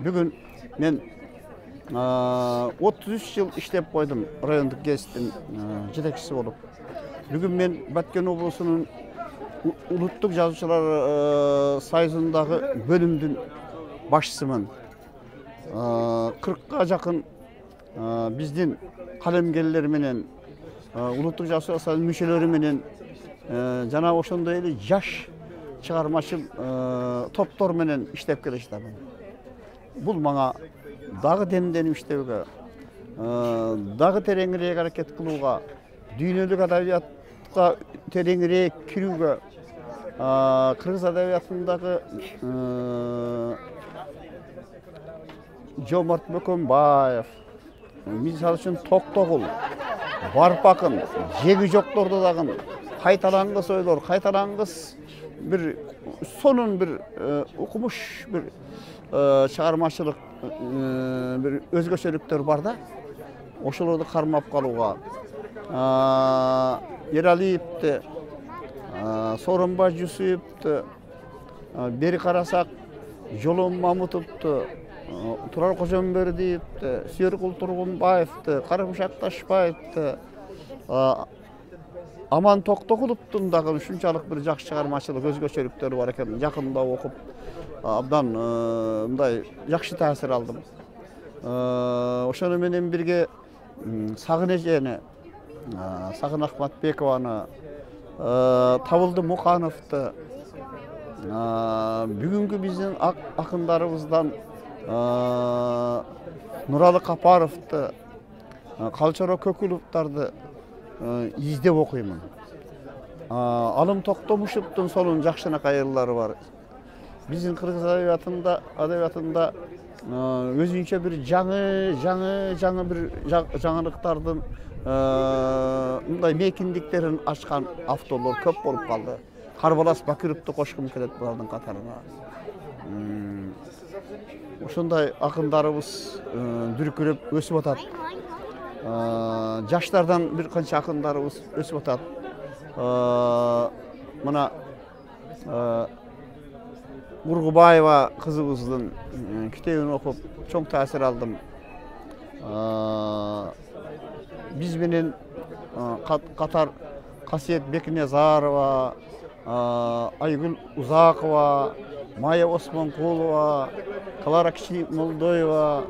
Бүгін мен 33 жыл іштеп қойдым райондық гезиттің жетекшісі болып. Бүгін мен Баткен облысының ұлттық жазушылар союзындағы бөлімдің басшысымын. 40-қа жақын біздің қаламгерлер менен, ұлттық жазушылар союзының мүшелері менен, жана ошондой эле жаш чыгармачыл топтор менен иштеп келе жатамын. Бул мага дагы демденип иштөөгө, дагы тереңирээк аракет кылууга, дүйнөлүк адабиятка тереңирээк кирүүгө, кыргыз адабиятындагы Жомарт Бөкөнбаев, мисалы үчүн Токтогул, Барпакын, жеги жокторду дагы кайталангыс ойлор, кайталангыс бир сонун бир укмуш бир чыгармачылык бир өзгөчөлүктөр бар да. Ошолорду кармап калууга, Ералиевди, Сооронбай Жусуповду, бери карасак Жолон Мамутовду, Турар Кожомбердиевди, Сүйөркул Тургунбаевди, Карымшак Ташбаевди, Аман Токтогуловдун дагы ушунчалык бир жакшы чыгармачылык өзгөчөлүктөрү бар экен. Жакында окуп, абдан мындай жакшы таасир алдым. Ошону менен бирге Сагын эжени, Сагын Акматбекованы, Табылды Мукановду, бүгүнкү биздин акындарыбыздан Нуралы Капаровду, Калчоро Көкүловдарды издеп окуймун. Алым Токтомушевдун сонун жакшынакай ырлары бар. Биздин кыргыз адабиятында өзүнчө бир жаңы бир жаңылыктардын мындай мейкиндиктерин ачкан авторлор көп болуп калды. Карбалас Бакировду кошкум келет булардын катарына. Ошондой акындарыбыз дүркүрөп өсүп атат. Жаштардан бир канча акындарыбыз өсүп атат. Мына Ургубаева кызыбыздын китебин окуп чоң таасир алдым. Биз менен катар Касиет Бекназарова, Айгүл Узакова, Майя Осмонкулова, Клара Кичимолдоева,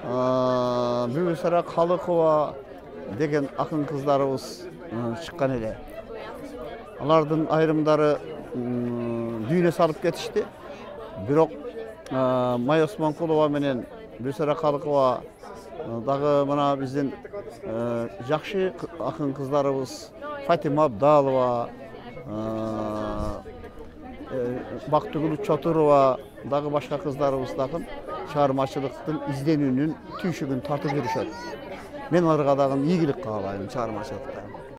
Бүбүсара Калыкова деген акын кыздарыбыз чыккан эле. Алардын айрымдары дүйнө салып кетишти. Бирок Майя Осмонкулова менен Бүбүсара Калыкова дагы мына биздин жакшы акын кыздарыбыз Фатима Абдалова, Бактыгүл Чотурова дагы башка кыздарыбыз дагы чыгармачылыктын изденүүнүн түйшүгүн тартып жүрүшөт. Мен аларга дагы ийгилик каалайм чыгармачылыкта.